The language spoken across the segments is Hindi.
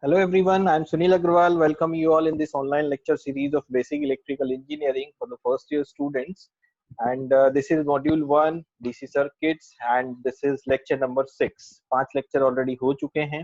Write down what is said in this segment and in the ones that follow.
Hello everyone, I am Sunil Agrawal. Welcome you all in this online lecture series of Basic Electrical Engineering for the first year students. And this is module 1 DC circuits and this is lecture number 6. 5 lecture already हो चुके हैं.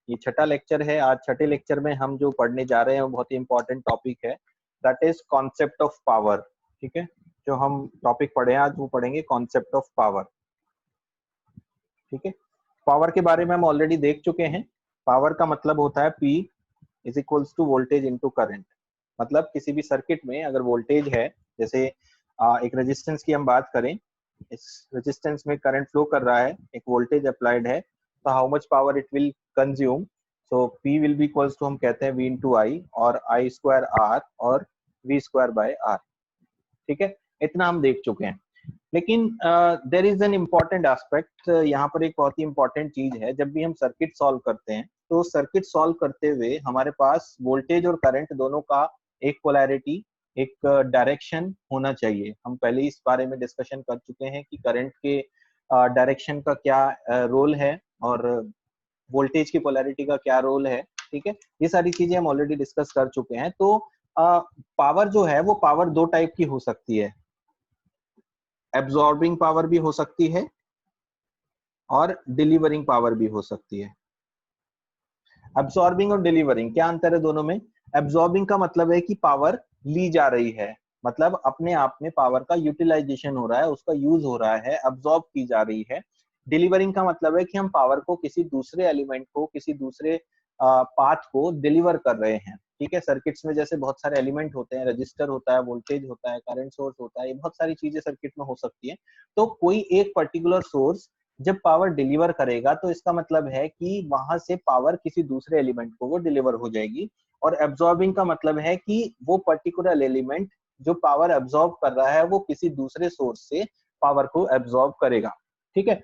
ये छठा लेक्चर है. आज छठे लेक्चर में हम जो पढ़ने जा रहे हैं वो बहुत ही इंपॉर्टेंट टॉपिक है, that is concept of power. ठीक है, जो हम टॉपिक पढ़े आज वो पढ़ेंगे कॉन्सेप्ट ऑफ पावर. ठीक है, पावर के बारे में हम ऑलरेडी देख चुके हैं. पावर का मतलब होता है P is equals to voltage into current. मतलब किसी भी सर्किट में अगर वोल्टेज है, जैसे एक रेजिस्टेंस की हम बात करें, इस रेजिस्टेंस में करंट फ्लो कर रहा है, एक वोल्टेज अप्लाइड है, तो how much power it will consume. So P will be equals to हम कहते हैं V इंटू आई और I स्क्वायर R और V स्क्वायर बाय R. ठीक है, इतना हम देख चुके हैं. लेकिन there is an important aspect. यहाँ पर एक बहुत ही इंपॉर्टेंट चीज है. जब भी हम सर्किट सॉल्व करते हैं तो सर्किट सॉल्व करते हुए हमारे पास वोल्टेज और करंट दोनों का एक पोलैरिटी, एक डायरेक्शन होना चाहिए. हम पहले इस बारे में डिस्कशन कर चुके हैं कि करंट के डायरेक्शन का क्या रोल है और वोल्टेज की पोलैरिटी का क्या रोल है. ठीक है, ये सारी चीजें हम ऑलरेडी डिस्कस कर चुके हैं. तो पावर जो है वो पावर दो टाइप की हो सकती है. एब्जॉर्बिंग पावर भी हो सकती है और डिलीवरिंग पावर भी हो सकती है. एब्जॉर्बिंग और डिलीवरिंग, क्या अंतर है दोनों में? एब्जॉर्बिंग का मतलब है कि पावर ली जा रही है, मतलब अपने आप में पावर का यूटिलाइजेशन हो रहा है, उसका यूज हो रहा है, एब्जॉर्ब की जा रही है. डिलीवरिंग का मतलब है कि हम पावर को किसी दूसरे एलिमेंट को, किसी दूसरे पाथ को डिलीवर कर रहे हैं. ठीक है, सर्किट्स में जैसे बहुत सारे एलिमेंट होते हैं, रजिस्टर होता है, वोल्टेज होता है, करंट सोर्स होता है, ये बहुत सारी चीजें सर्किट में हो सकती है. तो कोई एक पर्टिकुलर सोर्स जब पावर डिलीवर करेगा तो इसका मतलब है कि वहां से पावर किसी दूसरे एलिमेंट को वो डिलीवर हो जाएगी. और एब्जॉर्बिंग का मतलब है कि वो पर्टिकुलर एलिमेंट जो पावर एब्जॉर्ब कर रहा है वो किसी दूसरे सोर्स से पावर को एब्जॉर्ब करेगा. ठीक है,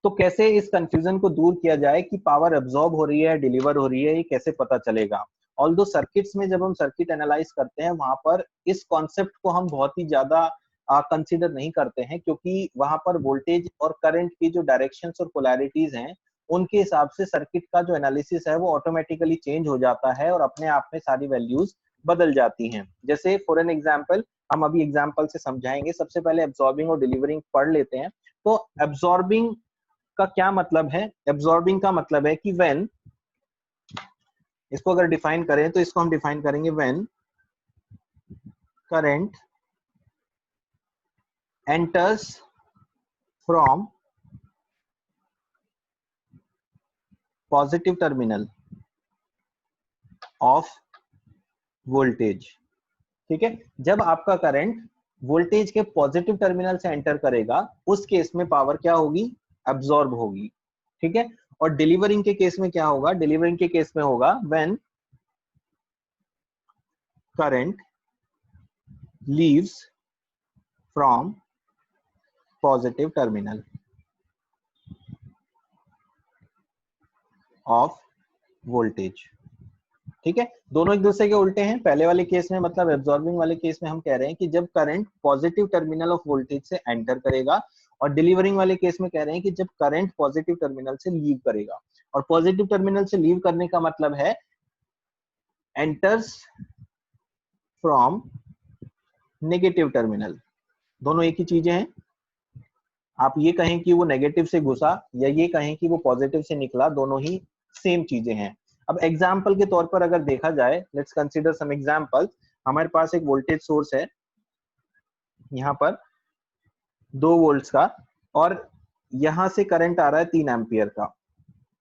तो कैसे इस कंफ्यूजन को दूर किया जाए कि पावर एब्जॉर्ब हो रही है, डिलीवर हो रही है, ये कैसे पता चलेगा? ऑल्दो सर्किट्स में जब हम सर्किट एनालाइज करते हैं वहां पर इस कॉन्सेप्ट को हम बहुत ही ज्यादा कंसीडर नहीं करते हैं, क्योंकि वहां पर वोल्टेज और करंट की जो डायरेक्शंस और पोलैरिटीज हैं उनके हिसाब से सर्किट का जो एनालिसिस है वो ऑटोमेटिकली चेंज हो जाता है और अपने आप में सारी वैल्यूज बदल जाती हैं. जैसे फॉर एन एग्जाम्पल, हम अभी एग्जाम्पल से समझाएंगे. सबसे पहले एब्जॉर्बिंग और डिलीवरिंग पढ़ लेते हैं. तो एब्जॉर्बिंग का क्या मतलब है? एब्जॉर्बिंग का मतलब है कि व्हेन, इसको अगर डिफाइन करें तो इसको हम डिफाइन करेंगे when current enters from positive terminal of voltage. ठीक है, जब आपका करंट वोल्टेज के पॉजिटिव टर्मिनल से एंटर करेगा उस केस में पावर क्या होगी? एब्जॉर्ब होगी. ठीक है, और डिलीवरिंग के केस में क्या होगा? डिलीवरिंग के केस में होगा when current leaves from positive terminal of voltage. ठीक है, दोनों एक दूसरे के उल्टे हैं. पहले वाले केस में मतलब एब्जॉर्बिंग वाले केस में हम कह रहे हैं कि जब current positive terminal of voltage से एंटर करेगा, और डिलीवरिंग वाले केस में कह रहे हैं कि जब करंट पॉजिटिव टर्मिनल से लीव करेगा. और पॉजिटिव टर्मिनल से लीव करने का मतलब है एंटर्स फ्रॉम नेगेटिव टर्मिनल. दोनों एक ही चीजें हैं. आप ये कहें कि वो नेगेटिव से घुसा या ये कहें कि वो पॉजिटिव से निकला, दोनों ही सेम चीजें हैं. अब एग्जाम्पल के तौर पर अगर देखा जाए, लेट्स कंसीडर सम एग्जाम्पल. हमारे पास एक वोल्टेज सोर्स है यहाँ पर 2 वोल्ट्स का, और यहां से करंट आ रहा है 3 एम्पियर का.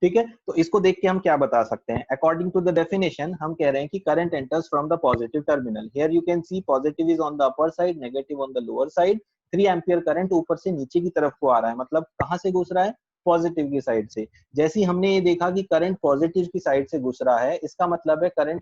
ठीक है, तो इसको देख के हम क्या बता सकते हैं? अकॉर्डिंग टू द डेफिनेशन हम कह रहे हैं कि current enters from the positive terminal. Here you can see positive is on the upper side, negative on the lower side. 3 ampere current ऊपर से नीचे की तरफ को आ रहा है, मतलब कहां से घुस रहा है? पॉजिटिव की साइड से. जैसे ही हमने ये देखा कि करंट पॉजिटिव की साइड से घुस रहा है, इसका मतलब है करंट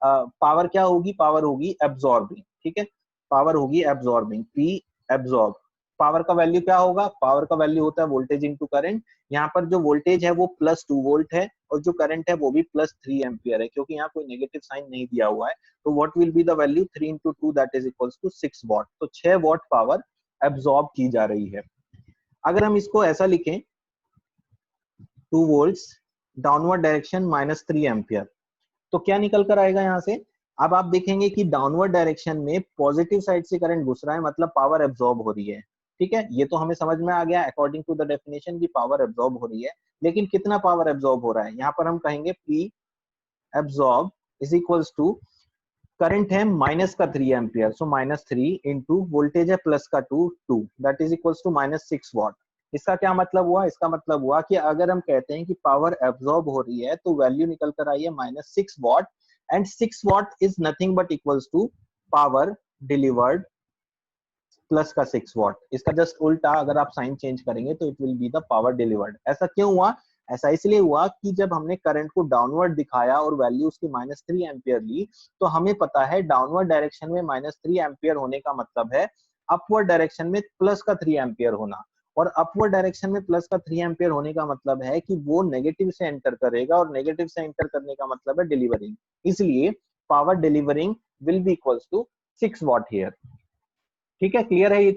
पावर क्या होगी? पावर होगी एब्जॉर्बिंग. ठीक है, पावर होगी एब्जॉर्बिंग, पी एब्जॉर्ब. पावर का वैल्यू क्या होगा? पावर का वैल्यू होता है वोल्टेज इंटू करंट. यहाँ पर जो वोल्टेज है वो +2 वोल्ट है और जो करंट है वो भी +3 एम्पियर है, क्योंकि यहाँ कोई नेगेटिव साइन नहीं दिया हुआ है. तो what will be the value? 3 into 2 that is equals to 6 watt. तो 6 वॉट पावर एब्जॉर्ब की जा रही है. अगर हम इसको ऐसा लिखें 2 वोल्ट्स डाउनवर्ड डायरेक्शन -3 एम्पियर। तो क्या निकल कर आएगा यहाँ से? अब आप देखेंगे कि डाउनवर्ड डायरेक्शन में पॉजिटिव साइड से करंट घुस रहा है, मतलब पावर एब्जॉर्ब हो रही है। ठीक है, ये तो हमें समझ में आ गया अकॉर्डिंग टू द डेफिनेशन की पावर एब्जॉर्ब हो रही है। लेकिन कितना पावर एब्जॉर्ब हो रहा है, यहाँ पर हम कहेंगे P absorb is equals to, current है -3 एम्पियर, सो -3 इंटू वोल्टेज है +2 that is equals to -6 watt. इसका क्या मतलब हुआ? इसका मतलब हुआ कि अगर हम कहते हैं कि पावर एब्जॉर्ब हो रही है तो वैल्यू निकल कर आई है -6 watt, and 6 watt is nothing but equals to power delivered plus का 6 वॉट। इसका जस्ट उल्टा अगर आप साइन चेंज करेंगे तो it will be the power delivered. ऐसा क्यों हुआ? ऐसा इसलिए हुआ कि जब हमने करंट को डाउनवर्ड दिखाया और वैल्यू उसकी -3 एम्पियर ली, तो हमें पता है डाउनवर्ड डायरेक्शन में -3 एम्पियर होने का मतलब है अपवर्ड डायरेक्शन में +3 एम्पियर होना, और अपवर्ड डायरेक्शन में +3 एम्पियर होने का मतलब है कि वो नेगेटिव से एंटर करेगा, और नेगेटिव से एंटर करने का मतलब है डिलीवरिंग। इसलिए power delivering will be equals to 6 watt here. ठीक है, क्लियर है ये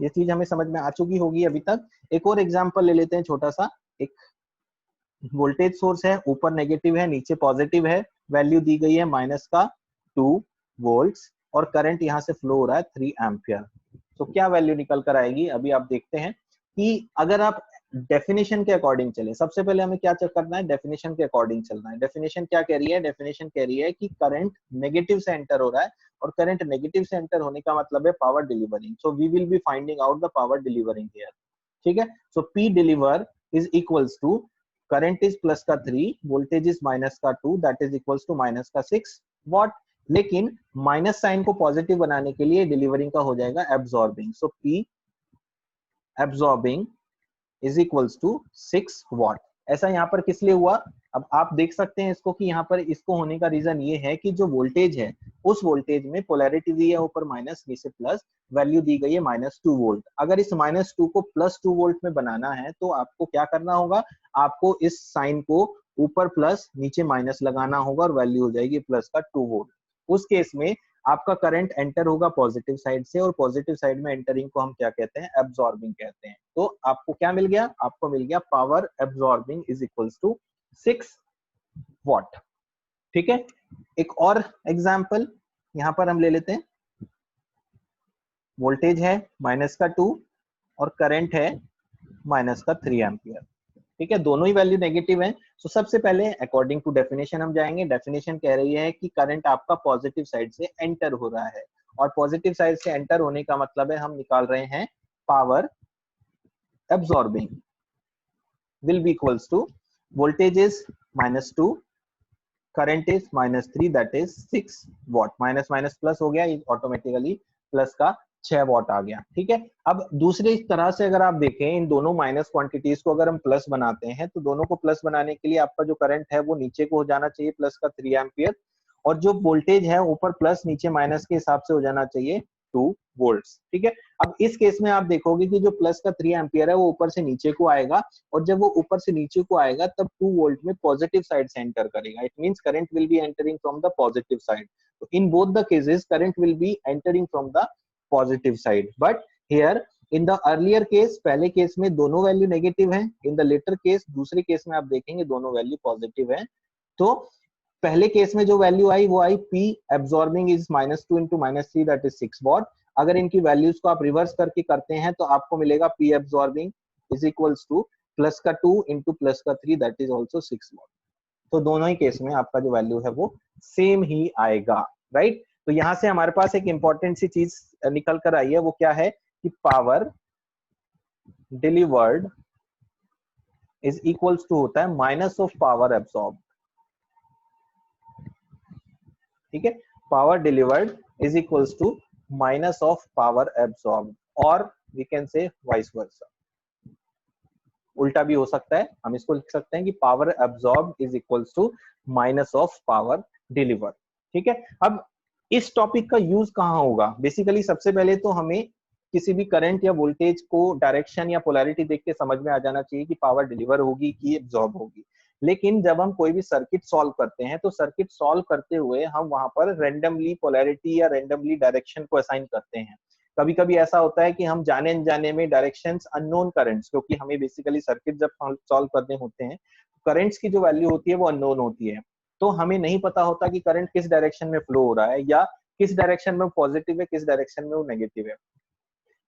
चीज हमें समझ में आ चुकी होगी अभी तक। एक और एग्जांपल ले लेते हैं छोटा सा। एक वोल्टेज सोर्स है, ऊपर नेगेटिव है नीचे पॉजिटिव है, वैल्यू दी गई है -2 वोल्ट्स, और करंट यहां से फ्लो हो रहा है 3 एम्पियर। तो क्या वैल्यू निकल कर आएगी अभी आप देखते हैं कि अगर आप डेफिनेशन के अकॉर्डिंग चले, सबसे पहले हमें क्या चेक करना है, डेफिनेशन के अकॉर्डिंग चलना है। डेफिनेशन क्या कह रही है? डेफिनेशन कह रही है कि करंट नेगेटिव से एंटर हो रहा है, और करंट नेगेटिव से एंटर होने का मतलब है power delivering. So we will be finding out the power delivering here. ठीक है, so P deliver is equals to, current is +3, voltage is -2 that is equals to -6 watt. लेकिन माइनस साइन को पॉजिटिव बनाने के लिए डिलीवरिंग का हो जाएगा absorbing. So P absorbing is equals to 6 watt. ऐसा यहाँ पर किस लिए हुआ? अब आप देख सकते हैं इसको कि यहाँ पर इसको होने का रीजन ये है कि जो वोल्टेज है उस वोल्टेज में पोलैरिटी दी है ऊपर माइनस नीचे प्लस, वैल्यू दी गई है -2 वोल्ट। अगर इस -2 को +2 वोल्ट में बनाना है तो आपको क्या करना होगा? आपको इस साइन को ऊपर प्लस नीचे माइनस लगाना होगा, और वैल्यू हो जाएगी प्लस का 2 वोल्ट। उस केस में आपका करंट एंटर होगा पॉजिटिव साइड से, और पॉजिटिव साइड में एंटरिंग को हम क्या कहते हैं? एब्जॉर्बिंग कहते हैं। तो आपको क्या मिल गया? आपको मिल गया power absorbing is equals to 6 watt. ठीक है, एक और एग्जांपल यहां पर हम ले लेते हैं। वोल्टेज है -2 और करंट है -3 एम्पियर। ठीक है, दोनों ही वैल्यू नेगेटिव है। तो सबसे पहले अकॉर्डिंग टू डेफिनेशन हम जाएंगे। डेफिनेशन कह रही है कि करंट आपका पॉजिटिव साइड से एंटर हो रहा है, और पॉजिटिव साइड से एंटर होने का मतलब है हम निकाल रहे हैं power absorbing will be equals to, voltage is -2, current is -3 that is 6 watt। Minus minus plus हो गया, ऑटोमेटिकली प्लस का 6 वॉट आ गया। ठीक है, अब दूसरी तरह से अगर आप देखें, इन दोनों माइनस क्वांटिटीज को अगर हम प्लस बनाते हैं तो दोनों को प्लस बनाने के लिए आपका जो करंट है वो नीचे को हो जाना चाहिए प्लस का 3 एम्पियर, और जो वोल्टेज है ऊपर प्लस नीचे माइनस के हिसाब से हो जाना चाहिए 2 वोल्ट्स। ठीक है, अब इस केस में आप देखोगे कि जो प्लस का 3 एम्पियर है वो ऊपर से नीचे को आएगा, और जब वो ऊपर से नीचे को आएगा तब 2 वोल्ट में पॉजिटिव साइड से एंटर करेगा। It means current will be entering from the positive side. तो in both the cases current will be entering from the positive side, but here in the earlier case, पहले केस में दोनों वैल्यू नेगेटिव है। इन द लेटर केस, दूसरे केस में आप देखेंगे दोनों वैल्यू पॉजिटिव है। तो पहले केस में जो वैल्यू आई वो आई P absorbing is -2 into -3 that is 6 what. अगर इनकी वैल्यूज को आप रिवर्स करके करते हैं तो आपको मिलेगा P absorbing is equals two plus का 2 इंटू प्लस का 3 दैट इज ऑल्सो 6 वॉट। तो दोनों ही केस में आपका जो वैल्यू है वो सेम ही आएगा, राइट। तो यहां से हमारे पास एक इंपॉर्टेंट सी चीज निकल कर आई है, वो क्या है कि power delivered is equals to होता है माइनस ऑफ पावर एब्सॉर्ब। ठीक है, power delivered is equals to minus of power absorb, और we can say vice versa. उल्टा भी हो सकता है, हम इसको लिख सकते हैं कि power absorb is equals to minus of power delivered. ठीक है, अब इस टॉपिक का यूज कहां होगा? बेसिकली सबसे पहले तो हमें किसी भी करंट या वोल्टेज को डायरेक्शन या पोलैरिटी देख के समझ में आ जाना चाहिए कि पावर डिलीवर होगी कि एब्सॉर्ब होगी। लेकिन जब हम कोई भी सर्किट सॉल्व करते हैं तो सर्किट सॉल्व करते हुए हम वहां पर रैंडमली पोलैरिटी या रैंडमली डायरेक्शन को असाइन करते हैं। कभी कभी ऐसा होता है कि हम जाने अनजाने में डायरेक्शंस अननोन करंट्स, क्योंकि हमें बेसिकली सर्किट जब सॉल्व करने होते हैं करंट्स की जो वैल्यू होती है वो अननोन होती है, तो हमें नहीं पता होता कि करंट किस डायरेक्शन में फ्लो हो रहा है या किस डायरेक्शन में पॉजिटिव है, किस डायरेक्शन में वो नेगेटिव है।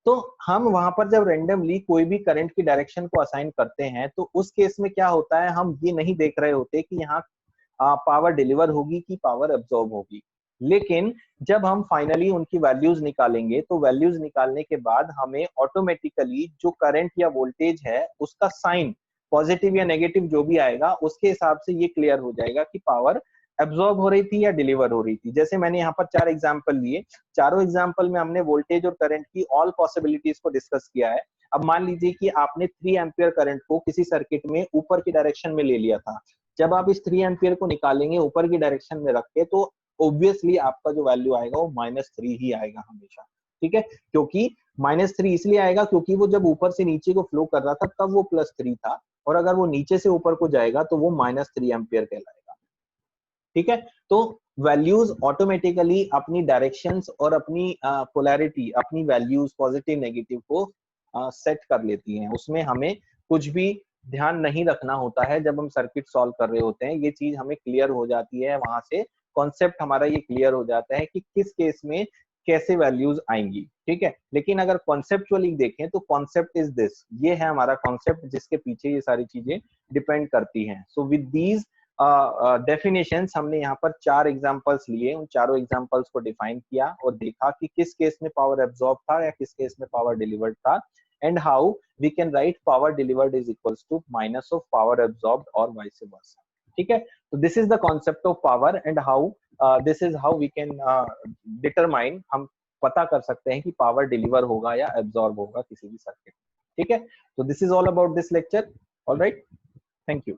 तो हम वहां पर जब रेंडमली कोई भी करंट की डायरेक्शन को असाइन करते हैं तो उस केस में क्या होता है, हम ये नहीं देख रहे होते कि यहाँ पावर डिलीवर होगी कि पावर एब्जॉर्ब होगी। लेकिन जब हम फाइनली उनकी वैल्यूज निकालेंगे तो वैल्यूज निकालने के बाद हमें ऑटोमेटिकली जो करंट या वोल्टेज है उसका साइन पॉजिटिव या नेगेटिव जो भी आएगा उसके हिसाब से ये क्लियर हो जाएगा कि पावर एब्जॉर्ब हो रही थी या डिलीवर हो रही थी। जैसे मैंने यहाँ पर 4 एग्जाम्पल लिए, चारों एग्जाम्पल में हमने वोल्टेज और करंट की ऑल पॉसिबिलिटीज को डिस्कस किया है। अब मान लीजिए कि आपने 3 एम्पियर करंट को किसी सर्किट में ऊपर की डायरेक्शन में ले लिया था, जब आप इस 3 एम्पियर को निकालेंगे ऊपर की डायरेक्शन में रख के तो ऑब्वियसली आपका जो वैल्यू आएगा वो -3 ही आएगा हमेशा, ठीक है। क्योंकि -3 इसलिए आएगा क्योंकि वो जब ऊपर से नीचे को फ्लो कर रहा था तब वो +3 था, और अगर वो नीचे से ऊपर को जाएगा तो वो -3 एम्पियर कहलाएगा, ठीक है। तो वैल्यूज ऑटोमेटिकली अपनी डायरेक्शंस और अपनी पोलैरिटी, अपनी वैल्यूज पॉजिटिव नेगेटिव को सेट कर लेती हैं। उसमें हमें कुछ भी ध्यान नहीं रखना होता है जब हम सर्किट सॉल्व कर रहे होते हैं, ये चीज हमें क्लियर हो जाती है, वहां से कॉन्सेप्ट हमारा ये क्लियर हो जाता है कि किस केस में कैसे वैल्यूज आएंगी, ठीक है। लेकिन अगर कॉन्सेप्चुअली देखें तो कॉन्सेप्ट इज दिस, ये है हमारा कॉन्सेप्ट जिसके पीछे ये सारी चीजें डिपेंड करती हैं। सो विद दीज डेफिनेशंस हमने यहाँ पर 4 एग्जांपल्स लिए, उन चारों एग्जांपल्स को डिफाइन किया और देखा कि किस केस में पावर एब्जॉर्ब था या किस केस में पावर डिलीवर्ड था, and how we can write power delivered is equals to minus of power absorbed और वाइस वर्सा, ठीक है। तो this is the concept of power and how this is how we can determine, हम पता कर सकते हैं कि पावर डिलीवर होगा या एब्जॉर्ब होगा किसी भी सर्किट, ठीक है। तो this is all about this lecture, alright, thank you.